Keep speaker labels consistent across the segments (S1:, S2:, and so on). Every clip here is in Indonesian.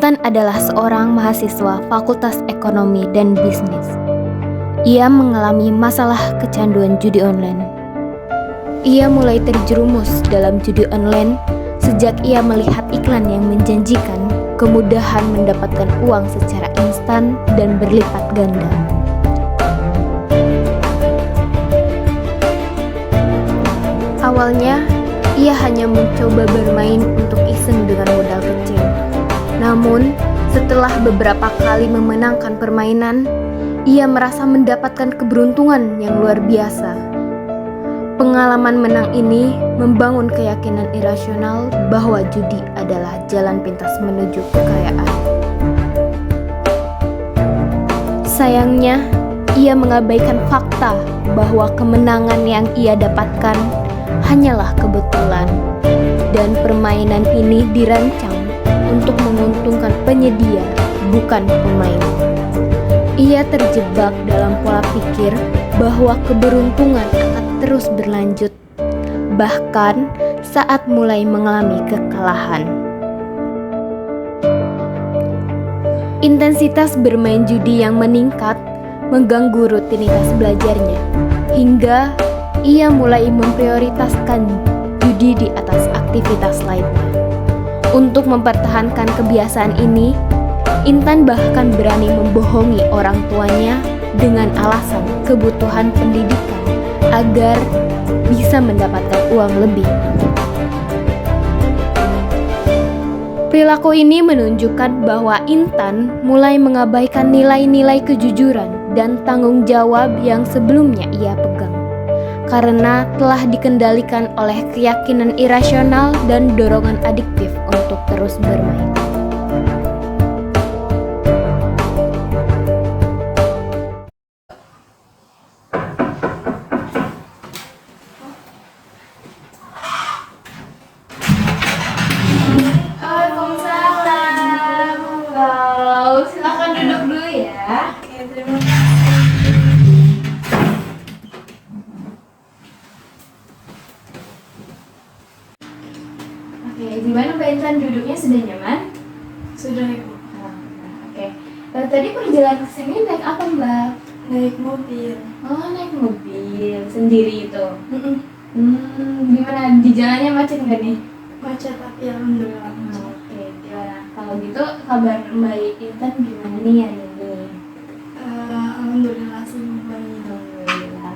S1: Intan adalah seorang mahasiswa Fakultas Ekonomi dan Bisnis. Ia mengalami masalah kecanduan judi online. Ia mulai terjerumus dalam judi online sejak ia melihat iklan yang menjanjikan kemudahan mendapatkan uang secara instan dan berlipat ganda. Awalnya, ia hanya mencoba bermain untuk iseng dengan modal kecil. Namun, setelah beberapa kali memenangkan permainan, ia merasa mendapatkan keberuntungan yang luar biasa. Pengalaman menang ini membangun keyakinan irasional bahwa judi adalah jalan pintas menuju kekayaan. Sayangnya, ia mengabaikan fakta bahwa kemenangan yang ia dapatkan hanyalah kebetulan, dan permainan ini dirancang untuk menguntungkan penyedia, bukan pemain. Ia terjebak dalam pola pikir bahwa keberuntungan akan terus berlanjut, bahkan saat mulai mengalami kekalahan. Intensitas bermain judi yang meningkat mengganggu rutinitas belajarnya, hingga ia mulai memprioritaskan judi di atas aktivitas lainnya. Untuk mempertahankan kebiasaan ini, Intan bahkan berani membohongi orang tuanya dengan alasan kebutuhan pendidikan agar bisa mendapatkan uang lebih. Perilaku ini menunjukkan bahwa Intan mulai mengabaikan nilai-nilai kejujuran dan tanggung jawab yang sebelumnya ia pegang, karena telah dikendalikan oleh keyakinan irasional dan dorongan adiktif untuk terus bermain. Waalaikumsalam. Wow, silakan duduk dulu ya.
S2: Oke, terima kasih.
S1: Oke, gimana Mbak Intan, duduknya sudah nyaman?
S2: Sudah, Ibu.
S1: Oke. Tadi perjalanan ke sini naik apa Mbak?
S2: Naik mobil.
S1: Oh, naik mobil sendiri itu.
S2: Mm-mm.
S1: Gimana di jalannya macet nggak nih?
S2: Macet tapi alhamdulillah lancar.
S1: Oke, gimana? Kalau gitu kabar Mbak Intan gimana nih hari ini?
S2: Alhamdulillah sih baik.
S1: Alhamdulillah.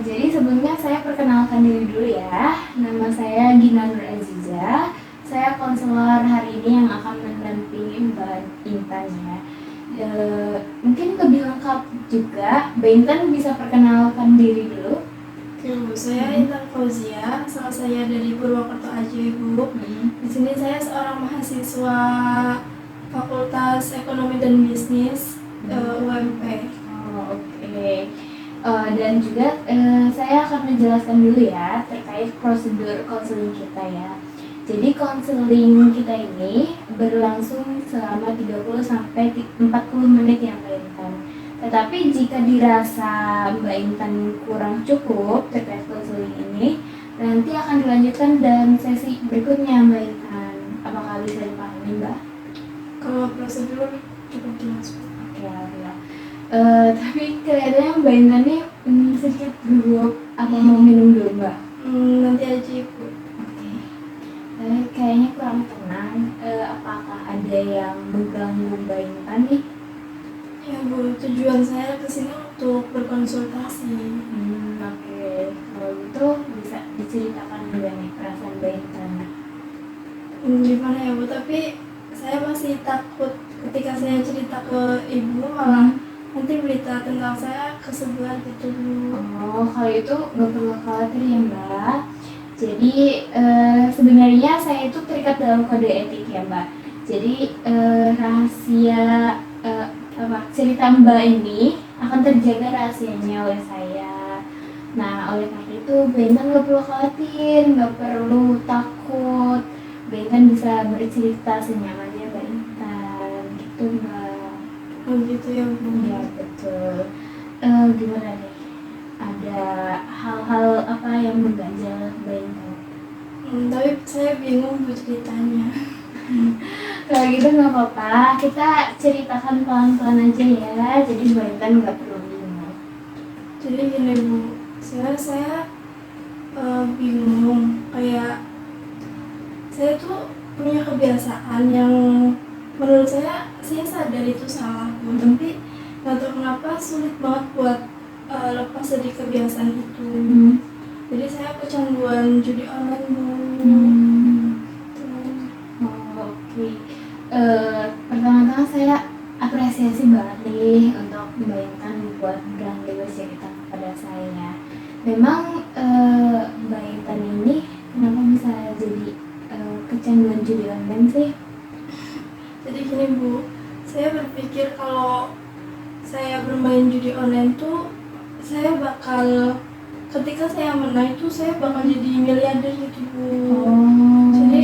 S1: Jadi sebelumnya saya perkenalkan diri dulu ya. Nama saya Gina Nur Aziza. Saya konselor hari ini yang akan mendampingi Mbak Intan ya. Mungkin lebih lengkap juga, Mbak Intan bisa perkenalkan diri dulu.
S2: Oke, Bu. Saya Intan Fauzia. Asal saya dari Purwokerto aja, Ibu. Di sini saya seorang mahasiswa Fakultas Ekonomi dan Bisnis UMP.
S1: Oh, oke. Dan juga saya akan menjelaskan dulu ya terkait prosedur konseling kita ya. Jadi konseling kita ini berlangsung selama 30 sampai 40 menit ya Mbak Intan. Tetapi jika dirasa Mbak Intan kurang cukup terkait konseling ini, nanti akan dilanjutkan dalam sesi berikutnya Mbak Intan. Apakah bisa dipahami Mbak?
S2: Kalau prosedur cukup jelas, Bu.
S1: Oke, alhamdulillah. Tapi kelihatannya Mbak Intan nih sedikit gugup. Apa mau minum dulu Mbak?
S2: Nanti aja, Ibu.
S1: Oke. Kayaknya kurang tenang. Apakah ada yang mengganggu Mbak Intan nih?
S2: Ya, Bu. Tujuan saya ke sini untuk berkonsultasi.
S1: Oke. Kalau gitu bisa diceritakan juga nih perasaan Mbak Intan.
S2: Gimana ya, Bu? Tapi saya masih takut ketika saya cerita ke Ibu malah nanti berita tentang saya kesebar gitu, Bu.
S1: Oh, kalau itu nggak perlu khawatir ya Mbak. Jadi sebenarnya saya itu terikat dalam kode etik ya Mbak. Jadi rahasia cerita Mbak ini akan terjaga rahasianya oleh saya. Nah, oleh karena itu Mbak Intan nggak perlu khawatir, nggak perlu takut. Mbak Intan bisa bercerita senyamannya Mbak Intan, gitu Mbak.
S2: Oh gitu ya, Bu.
S1: Ya betul. Gimana nih? Ada hal-hal apa yang mengganjal Mbak Intan?
S2: Tapi saya bingung Bu ceritanya.
S1: Kalau gitu nggak apa-apa, kita ceritakan pelan-pelan aja ya. Jadi Mbak Intan nggak perlu bingung.
S2: Jadi gini Bu, saya bingung, kayak saya tuh punya kebiasaan yang menurut saya sadar itu salah Bu, tapi nggak tahu kenapa sulit banget buat lepas dari kebiasaan itu. Jadi saya kecanduan judi online Bu. Tuh.
S1: Oke. Pertama-tama saya apresiasi banget nih untuk Mbak Intan buat berani bercerita kepada saya. Memang Mbak Intan ini kenapa bisa jadi kecanduan judi online sih?
S2: Jadi gini Bu, saya berpikir kalau saya bermain judi online tuh saya bakal, ketika saya menang itu saya bakal jadi miliarder gitu Bu. Jadi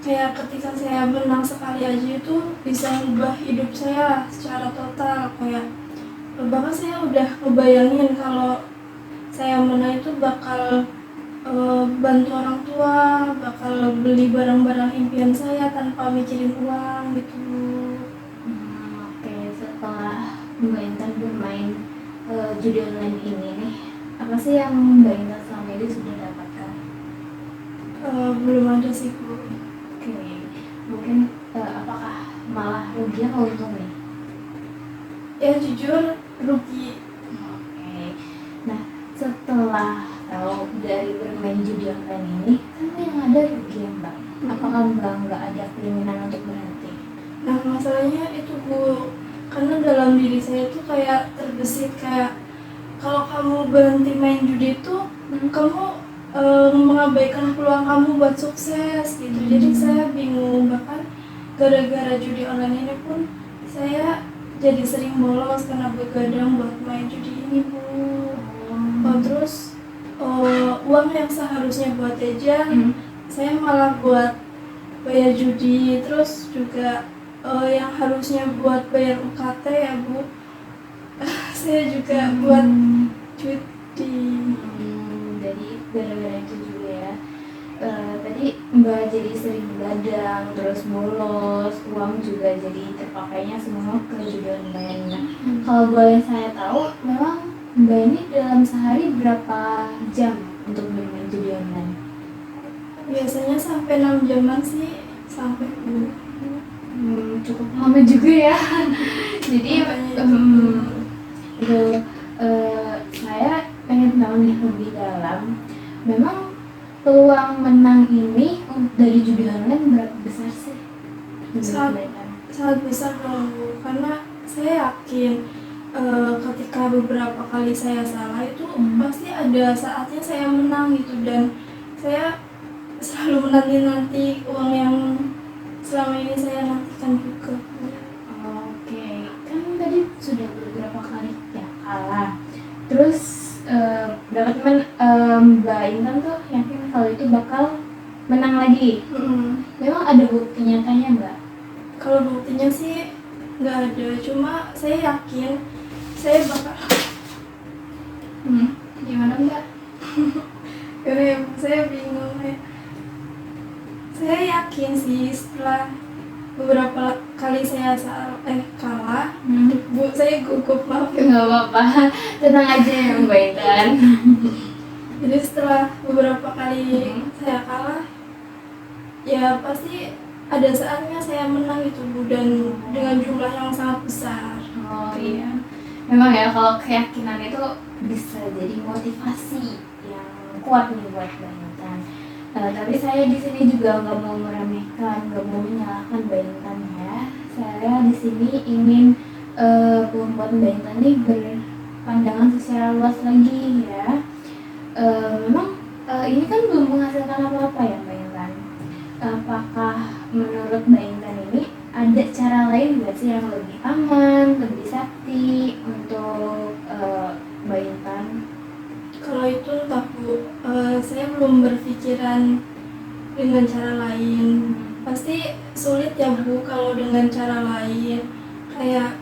S2: kayak ketika saya menang sekali aja itu bisa mengubah hidup saya secara total. Kayak bahkan saya udah ngebayangin kalau saya menang itu bakal bantu orang tua, bakal beli barang-barang impian saya tanpa mikirin uang gitu.
S1: Oke, setelah Mbak Intan bermain judi online ini nih, apa sih yang Mbak Intan selama ini sudah dapatkan?
S2: Belum ada sih Bu.
S1: Oke, mungkin apakah malah rugi atau untung nih?
S2: Ya jujur rugi.
S1: Oke, nah setelah tahu dari bermain judi online ini, kan yang ada rugi ya Mbak? Apakah Mbak nggak ada keinginan untuk berhenti?
S2: Nah masalahnya itu Bu, karena dalam diri saya tuh kayak terbesit kayak kalau kamu berhenti main judi itu kamu mengabaikan peluang kamu buat sukses gitu. Jadi saya bingung, bahkan gara-gara judi online ini pun saya jadi sering bolos karena begadang buat main judi ini Bu. Terus uang yang seharusnya buat jajan saya malah buat bayar judi, terus juga yang harusnya buat bayar UKT ya Bu, saya juga buat judi.
S1: Jadi gara-gara itu juga ya. Tadi Mbak jadi sering begadang, terus bolos, uang juga jadi terpakainya semua ke judi online. Nah, kalau boleh saya tahu, memang Mbak ini dalam sehari berapa jam untuk bermain judi online?
S2: Biasanya sampai 6 jaman sih, sampai Bu.
S1: Cukup lama juga ya. Jadi itu saya pengen tahu nih lebih dalam. Memang peluang menang ini dari judi online berapa besar sih?
S2: Sangat besar dong Bu, karena saya yakin ketika beberapa kali saya salah itu pasti ada saatnya saya menang gitu, dan saya selalu menanti uang yang selama ini saya nantikan juga.
S1: Oke, kan tadi sudah beberapa kali ya kalah. Terus dapat Mbak Intan tuh yakin kalau itu bakal menang lagi. Memang ada bukti nyatanya Mbak?
S2: Kalau buktinya sih nggak ada, cuma saya yakin saya bakal.
S1: Gimana Mbak?
S2: Karena saya bingung ya. Saya yakin sih setelah beberapa kali saya kalah, Bu, saya gugup, maaf ya.
S1: Nggak apa-apa, tenang aja ya Mbak Intan.
S2: Jadi setelah beberapa kali saya kalah, ya pasti ada saatnya saya menang itu Bu, dan dengan jumlah yang sangat besar.
S1: Oh iya, memang ya kalau keyakinan itu bisa jadi motivasi yang kuat nih buat Mbak Intan. Tapi saya di sini juga nggak mau meremehkan, nggak mau menyalahkan Mbak Intan ya. Saya di sini ingin membuat Mbak Intan nih berpandangan secara luas lagi ya. Memang ini kan belum menghasilkan apa-apa ya Mbak Intan. Apakah menurut Mbak Intan ini ada cara lain nggak sih yang lebih aman, lebih sakti untuk Mbak Intan?
S2: Kalau itu entah Bu, saya belum berpikiran dengan cara lain. Pasti sulit ya Bu kalau dengan cara lain. Kayak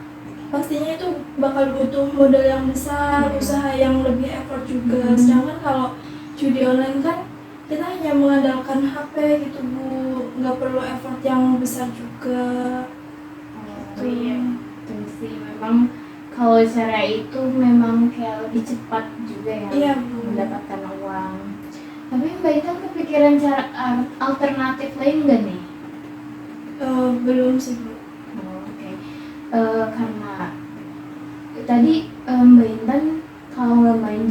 S2: pastinya itu bakal butuh modal yang besar, usaha yang lebih effort juga. Sedangkan kalau judi online kan kita hanya mengandalkan HP gitu Bu, nggak perlu effort yang besar juga.
S1: Oh iya, itu sih memang kalau cara itu memang kayak lebih cepat juga ya
S2: Iya, Bu.
S1: mendapatkan uang. Tapi Mbak Intan kepikiran cara alternatif lain nggak nih?
S2: Belum sih, Bu.
S1: Oh, oke. Karena tadi Mbak Intan kalau nggak main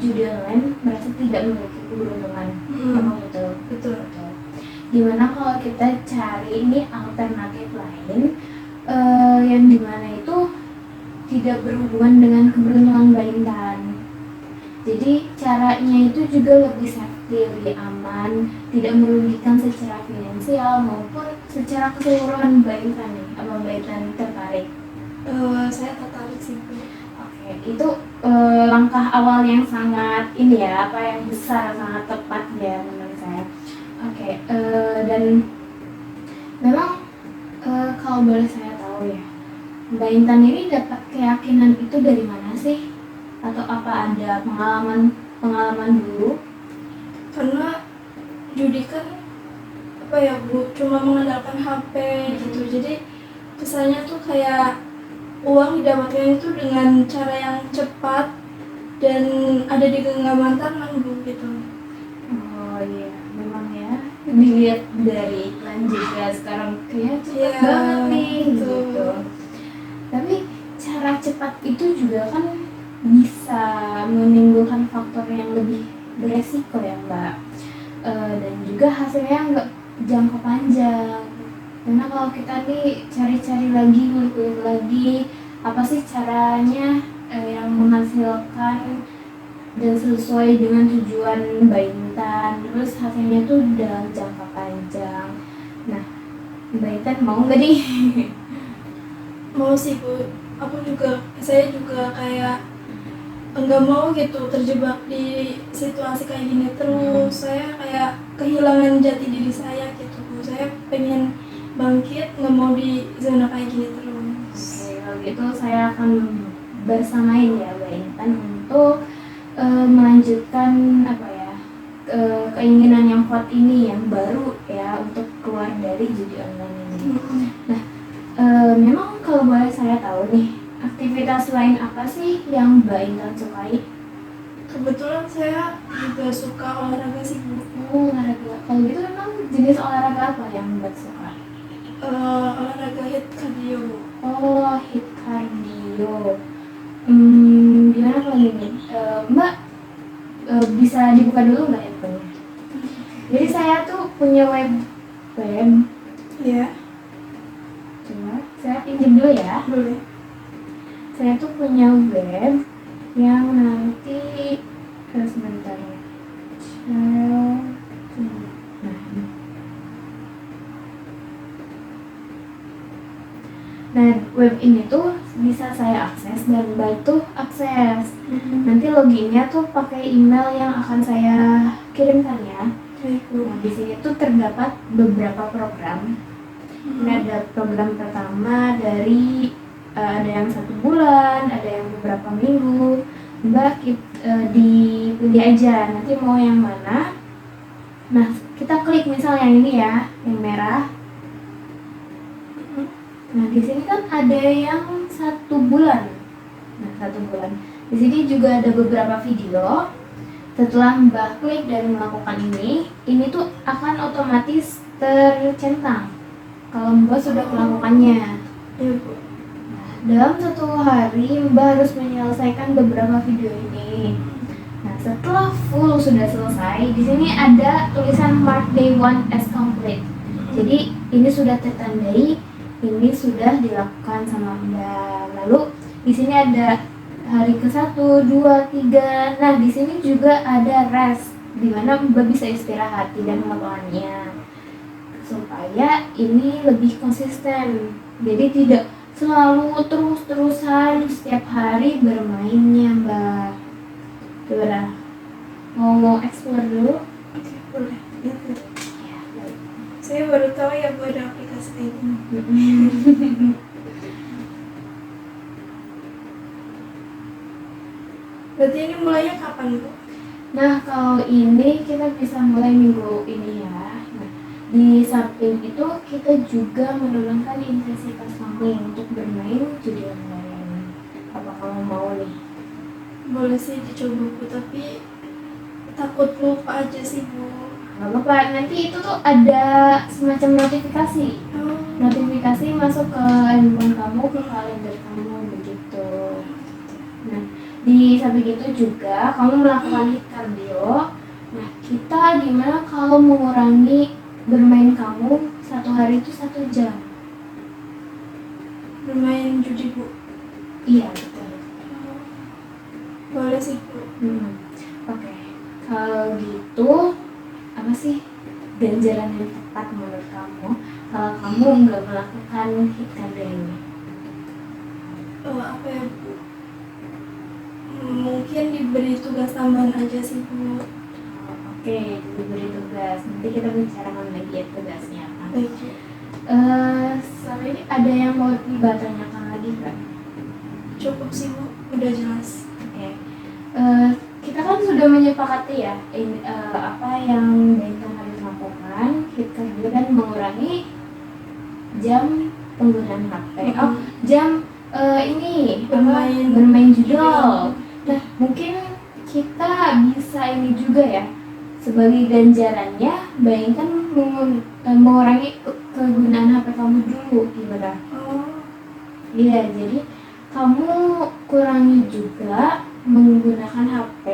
S1: judi online merasa tidak memiliki keberuntungan. Memang betul.
S2: Betul.
S1: Gimana kalau kita cari ini alternatif lain yang dimana itu tidak berhubungan dengan keberuntungan Mbak Intan. Jadi caranya itu juga lebih safety, lebih aman, tidak merugikan secara finansial maupun secara keseluruhan Mbak Intan nih. Apa Mbak Intan tertarik?
S2: Saya tertarik sih, Bu.
S1: Oke, itu langkah awal yang sangat ini ya, apa yang besar, sangat tepat ya menurut saya. Oke, dan memang kalau boleh saya tahu ya, Mbak Intan ini dapat keyakinan itu dari mana sih? Atau apa ada pengalaman dulu?
S2: Karena judi kan apa ya, Bu, cuma mengandalkan HP gitu. Jadi kesannya tuh kayak uang didapatkan itu dengan cara yang cepat dan ada di genggaman tangan, Bu, gitu.
S1: Oh iya, memang ya. Dilihat dari iklan juga sekarang kayak cepat
S2: Iya,
S1: banget nih
S2: betul.
S1: gitu. Tapi cara cepat itu juga kan bisa menimbulkan faktor yang lebih beresiko ya Mbak. Dan juga hasilnya nggak jangka panjang. Karena kalau kita nih cari-cari lagi, ngulik lagi, apa sih caranya yang menghasilkan dan sesuai dengan tujuan Mbak Intan, terus hasilnya tuh dalam jangka panjang. Nah, Mbak Intan mau nggak nih?
S2: Mau sih, Bu. Saya juga kayak nggak mau gitu terjebak di situasi kayak gini terus. Saya kayak kehilangan jati diri saya gitu, Bu. Saya pengen bangkit, nggak mau di zona kayak gini terus.
S1: Oke, kalau gitu saya akan bersamain ya Mbak Intan untuk melanjutkan apa ya keinginan yang kuat ini yang baru ya untuk keluar dari judi online ini. Nah, memang kalau boleh saya tahu nih, aktivitas lain apa sih yang Mbak Intan sukai?
S2: Kebetulan saya juga suka olahraga sih, Bu.
S1: Oh, olahraga. Kalau gitu memang jenis olahraga apa yang Mbak suka?
S2: Olahraga hit cardio, Bu.
S1: Oh, hit cardio. Gimana kalau ini? Mbak bisa dibuka dulu nggak handphonenya? Jadi saya tuh punya web.
S2: Ya,
S1: Coba saya pinjam dulu ya.
S2: boleh.
S1: Saya tuh punya web yang nanti sebentar ya. Nah, web ini tuh bisa saya akses dan bantu akses. Nanti loginnya tuh pakai email yang akan saya kirimkan ya.
S2: Baik, Bu.
S1: Nah, di sini tuh terdapat beberapa program. Ini ada program pertama dari ada yang 1 bulan, ada yang beberapa minggu. Mbak dipilih aja nanti mau yang mana. Nah, kita klik misal yang ini ya, yang merah. Nah, di sini kan ada yang 1 bulan. Nah, 1 bulan. Di sini juga ada beberapa video. Setelah Mbak klik dan melakukan ini tuh akan otomatis tercentang kalau Mbak sudah melakukannya.
S2: Ya, Bu.
S1: Nah, dalam 1 hari Mbak harus menyelesaikan beberapa video ini. Nah, setelah full sudah selesai, di sini ada tulisan mark day 1 as complete. Jadi ini sudah tertandai, ini sudah dilakukan sama Mbak. Lalu di sini ada hari ke-1, 2, 3. Nah, di sini juga ada rest, di mana Mbak bisa istirahat, tidak melakukannya. Supaya ini lebih konsisten. Jadi tidak selalu terus-terusan setiap hari bermainnya, Mbak. Gimana? Mau explore dulu?
S2: Oke, boleh. Ya, Bu.
S1: Ya, baik.
S2: Saya baru tahu ya, Bu, ada aplikasi kayak gini. Berarti ini mulainya kapan, Bu?
S1: Nah, kalau ini kita bisa mulai minggu ini ya. Nah, di samping itu kita juga menurunkan intensitas kamu untuk bermain judi online. Apa kamu mau nih?
S2: Boleh sih dicoba Bu, tapi takut lupa aja sih Bu.
S1: Gak apa-apa, nanti itu tuh ada semacam notifikasi.
S2: Oh,
S1: Notifikasi masuk ke handphone kamu, ke kalender kamu begitu. Nah, di samping itu juga kamu melakukan hit cardio. Nah, kita gimana kalau mengurangi bermain kamu satu hari itu 1 jam?
S2: bermain judi Bu.
S1: Iya, betul.
S2: Oh, boleh sih Bu.
S1: Oke, kalau gitu apa sih ganjaran yang tepat menurut kamu kalau kamu nggak melakukan hit cardio ini?
S2: Apa ya Bu? Mungkin diberi tugas tambahan aja sih Bu.
S1: Oke, diberi tugas. Nanti kita bicarakan lagi ya tugasnya apa.
S2: Baik Bu.
S1: Selama ini ada yang mau ditanyakan lagi nggak?
S2: Cukup sih Bu, udah jelas.
S1: Oke. Kita kan sudah menyepakati ya apa yang Bentang harus lakukan. Kita juga mengurangi jam penggunaan HP. Oh, jam ini bermain judul. Nah, mungkin kita bisa ini juga ya. Sebagai ganjarannya, bayangkan mengurangi kegunaan HP kamu dulu, gimana?
S2: Oh,
S1: Iya, jadi kamu kurangi juga menggunakan HP.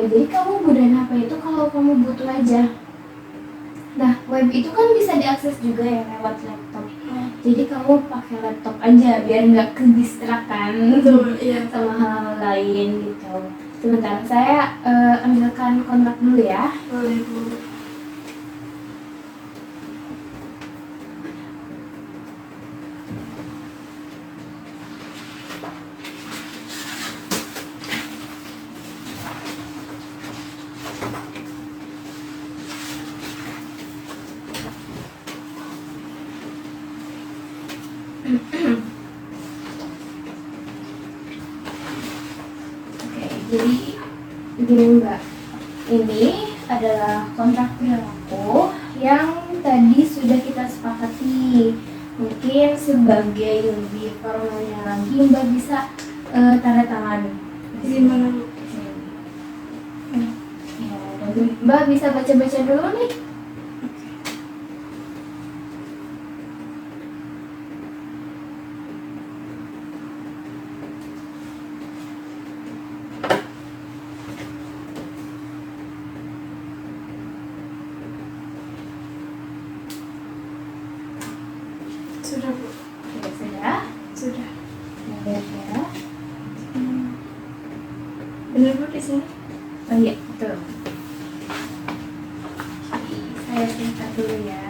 S1: Jadi kamu gunain HP itu kalau kamu butuh aja. Nah, web itu kan bisa diakses juga ya lewat laptop. Jadi kamu pakai laptop aja biar nggak kedistrakan
S2: betul, iya.
S1: sama hal lain gitu. Sebentar, saya ambilkan kontak dulu ya.
S2: Boleh Bu.
S1: Oke, jadi begini Mbak, ini adalah kontrak perilaku yang tadi sudah kita sepakati. Mungkin sebagai lebih formalnya lagi Mbak bisa tanda tangan
S2: Di mana Bu?
S1: Ya, dan Mbak bisa baca-baca dulu nih.
S2: Sudah Bu.
S1: Oke, sudah.
S2: Sudah.
S1: Lihat ya.
S2: Bener Bu di sini?
S1: Oh iya, betul. Oke, saya singkat dulu ya.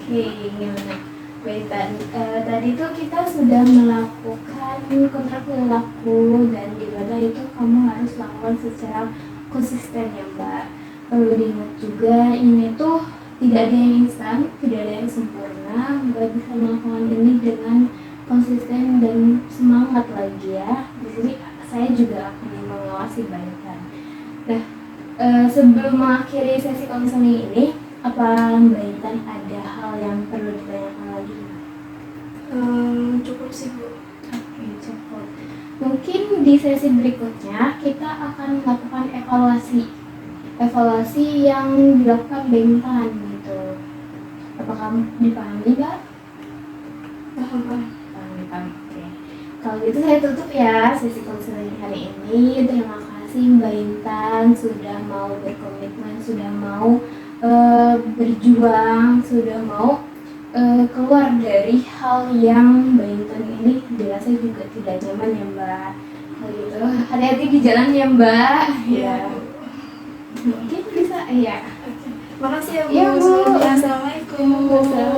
S1: Oke, gimana? Baik, tadi tuh kita sudah melakukan kontrak perilaku dan di mana itu kamu harus lakukan secara konsisten ya Mbak. Perlu diingat juga ini tuh tidak ada yang instan, tidak ada yang sempurna. Mbak bisa melakukan ini dengan konsisten dan semangat lagi ya. Di sini saya juga akan mengawasi Mbak. Nah, sebelum mengakhiri sesi konseling ini, apa Mbak Intan ada hal yang perlu ditanyakan lagi?
S2: Cukup sih Bu.
S1: Oke, cukup. Mungkin di sesi berikutnya kita akan melakukan evaluasi yang dilakukan Bentang gitu. Apakah dipahami Mbak?
S2: Paham Pak.
S1: Paham. Oke. Kalau gitu saya tutup ya sesi konseling hari ini. Terima kasih Mbak Intan sudah mau berkomitmen, sudah mau berjuang, sudah mau keluar dari hal yang Mbak Intan ini dirasa juga tidak nyaman ya Mbak. Kalau gitu hati-hati di jalan ya Mbak.
S2: Iya.
S1: Mungkin bisa ya.
S2: Oke. Makasih ya Bu.
S1: Iya, Bu.
S2: Assalamualaikum.
S1: Waalaikumsalam.